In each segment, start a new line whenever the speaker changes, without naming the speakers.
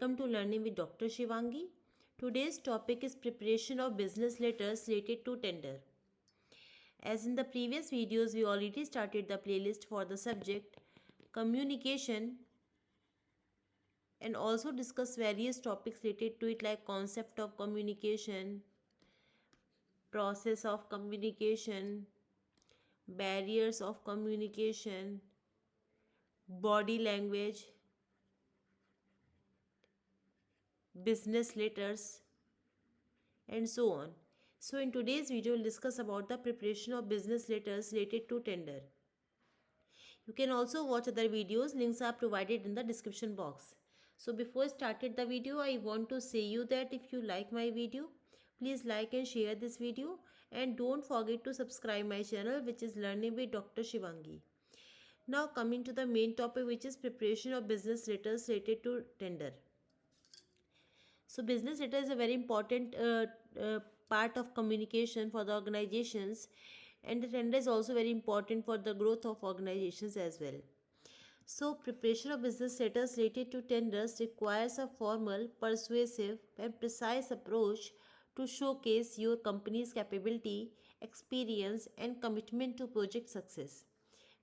Welcome to Learning with Dr. Shivangi. Today's topic is preparation of business letters related to tender. As in the previous videos, we already started the playlist for the subject communication and also discuss various topics related to it like concept of communication, process of communication, barriers of communication, body language, business letters, and so on. So in today's video, we'll discuss about the preparation of business letters related to tender. You can also watch other videos, links are provided in the description box. So before I started the video, I want to say you that if you like my video, please like and share this video and don't forget to subscribe my channel which is Learning with Dr. Shivangi. Now coming to the main topic which is preparation of business letters related to tender. So business letter is a very important part of communication for the organizations, and the tender is also very important for the growth of organizations as well. So preparation of business letters related to tenders requires a formal, persuasive and precise approach to showcase your company's capability, experience and commitment to project success.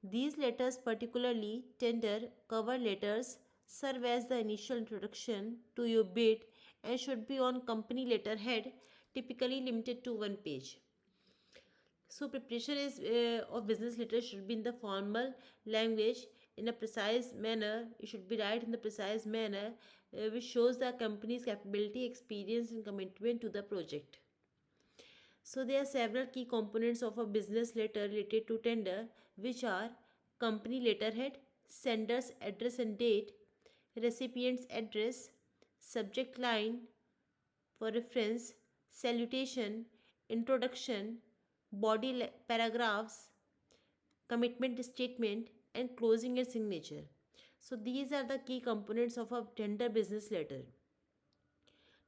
These letters, particularly tender cover letters, serve as the initial introduction to your bid and should be on company letterhead, typically limited to one page. So preparation is of business letters should be in the formal language in a precise manner. It should be right in the precise manner, which shows the company's capability, experience, and commitment to the project. So there are several key components of a business letter related to tender, which are company letterhead, sender's address and date, recipient's address, subject line for reference, salutation, introduction, paragraphs, commitment statement, and closing and signature. So these are the key components of a tender business letter.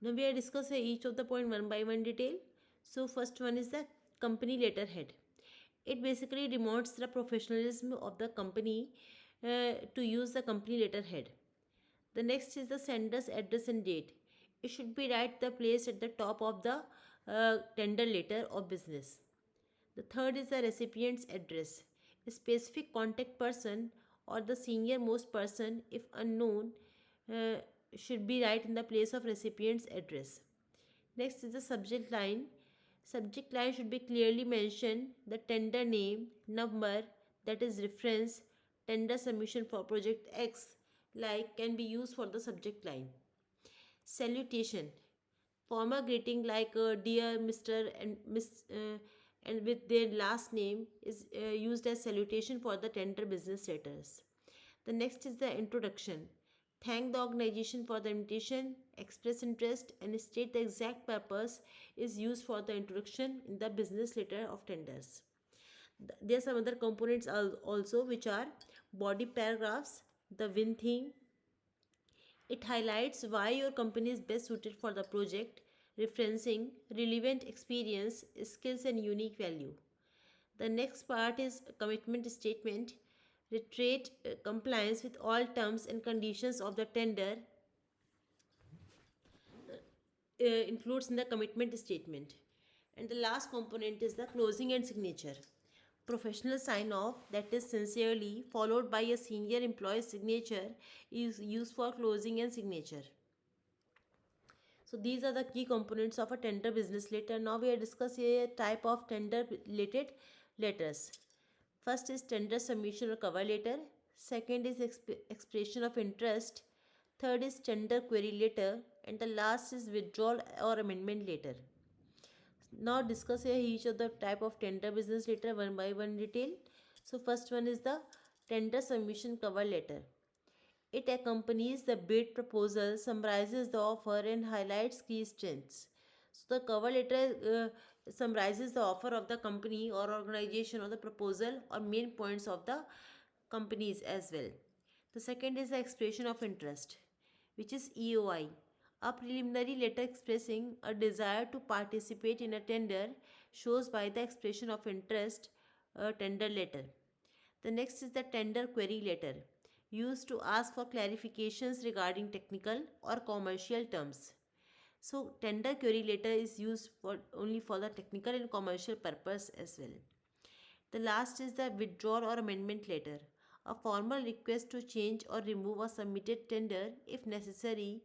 Now we are discussing each of the point one by one detail. So first one is the company letterhead. It basically denotes the professionalism of the company to use the company letterhead. The next is the sender's address and date. It should be right the place at the top of the tender letter of business. The third is the recipient's address. A specific contact person or the senior most person, if unknown, uh, should be right in the place of recipient's address. Next is the subject line. Subject line should be clearly mentioned the tender name, number, that is reference, tender submission for project X, like can be used for the subject line. Salutation. Formal greeting like dear Mr. and Miss and with their last name is used as salutation for the tender business letters. The next is the introduction. Thank the organization for the invitation, express interest, and state the exact purpose is used for the introduction in the business letter of tenders. There are some other components also which are body paragraphs, the win theme. It highlights why your company is best suited for the project, referencing relevant experience, skills, and unique value. The next part is commitment statement. Reiterate compliance with all terms and conditions of the tender includes in the commitment statement. And the last component is the closing and signature. Professional sign off, that is sincerely, followed by a senior employee's signature, is used for closing and signature. So these are the key components of a tender business letter. Now we are discussing a type of tender related letters. First is tender submission or cover letter. Second is expression of interest. Third is tender query letter. And the last is withdrawal or amendment letter. Now discuss here each of the type of tender business letter one by one detail. So first one is the tender submission cover letter. It accompanies the bid proposal, summarizes the offer, and highlights key strengths. So the cover letter summarizes the offer of the company or organization or the proposal or main points of the companies as well. The second is the expression of interest, which is EOI, a preliminary letter expressing a desire to participate in a tender shows by the expression of interest, a tender letter. The next is the tender query letter, used to ask for clarifications regarding technical or commercial terms. So tender query letter is used for only for the technical and commercial purpose as well. The last is the withdrawal or amendment letter, a formal request to change or remove a submitted tender if necessary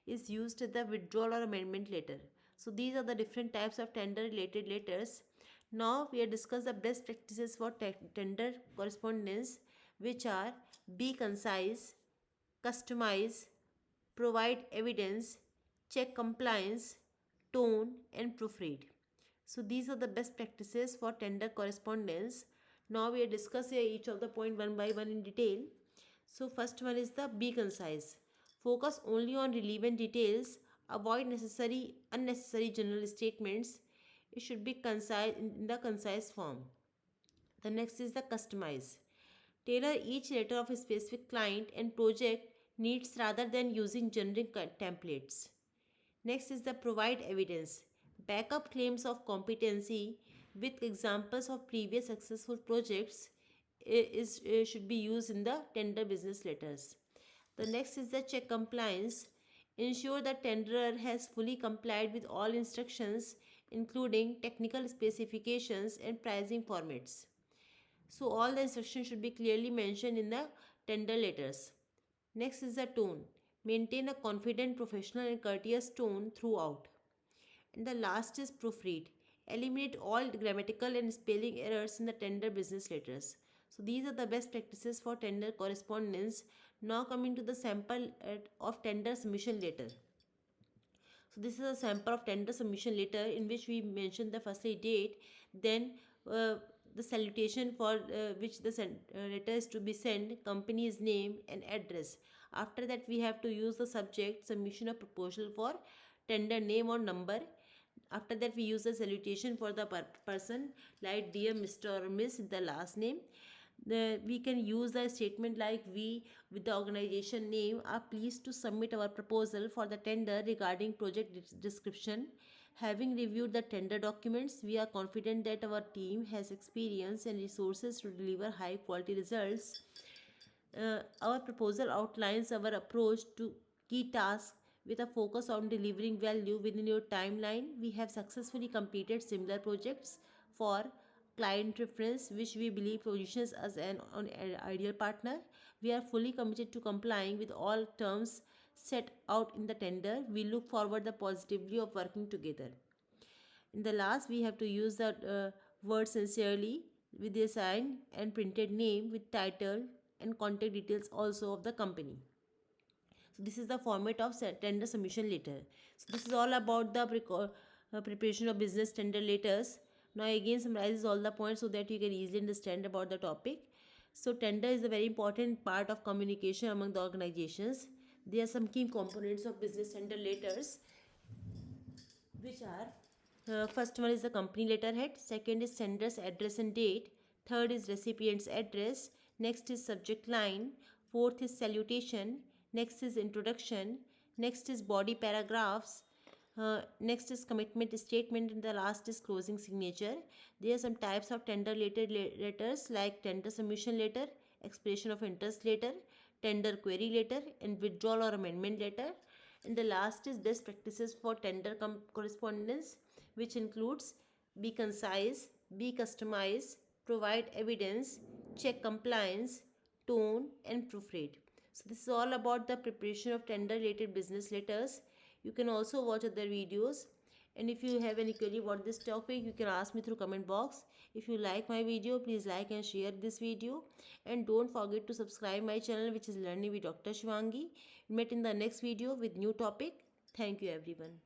is used as the withdrawal or amendment letter. So these are the different types of tender related letters. Now we have discussed the best practices for tender correspondence, which are: be concise, customize, provide evidence, check compliance, tone, and proofread. So these are the best practices for tender correspondence. Now we are discussing each of the point one by one in detail. So first one is the be concise. Focus only on relevant details. Avoid unnecessary general statements. It should be concise in the concise form. The next is the customize. Tailor each letter of a specific client and project needs rather than using generic templates. Next is the provide evidence. Back up claims of competency with examples of previous successful projects should be used in the tender business letters. The next is the check compliance. Ensure the tenderer has fully complied with all instructions, including technical specifications and pricing formats. So all the instructions should be clearly mentioned in the tender letters. Next is the tone. Maintain a confident, professional and courteous tone throughout. And the last is proofread. Eliminate all grammatical and spelling errors in the tender business letters. So these are the best practices for tender correspondence. Now coming to the sample of tender submission letter. So this is a sample of tender submission letter in which we mention the firstly date, then the salutation for which the letter is to be sent, company's name and address. After that we have to use the subject submission of proposal for tender name or number. After that we use the salutation for the person like dear Mr. or Miss with the last name. We can use the statement like we with the organization name are pleased to submit our proposal for the tender regarding project description. Having reviewed the tender documents, we are confident that our team has experience and resources to deliver high quality results. Our proposal outlines our approach to key tasks with a focus on delivering value within your timeline. We have successfully completed similar projects for client reference, which we believe positions us an ideal partner. We are fully committed to complying with all terms set out in the tender. We look forward the positively of working together. In the last, we have to use the word sincerely with the sign and printed name with title and contact details also of the company. So this is the format of tender submission letter. So this is all about the preparation of business tender letters. Now again summarizes all the points so that you can easily understand about the topic. So tender is a very important part of communication among the organizations. There are some key components of business tender letters, which are first one is the company letterhead, second is sender's address and date, third is recipient's address, next is subject line, fourth is salutation, next is introduction, next is body paragraphs, next is commitment statement, and the last is closing signature. There are some types of tender related letters like tender submission letter, expression of interest letter, tender query letter, and withdrawal or amendment letter. And the last is best practices for tender correspondence, which includes be concise, be customized, provide evidence, check compliance, tone, and proofread. So this is all about the preparation of tender related business letters. You can also watch other videos, and if you have any query about this topic, you can ask me through comment box. If you like my video, please like and share this video, and don't forget to subscribe my channel, which is Learning with Dr. Shivangi. Meet in the next video with new topic. Thank you everyone.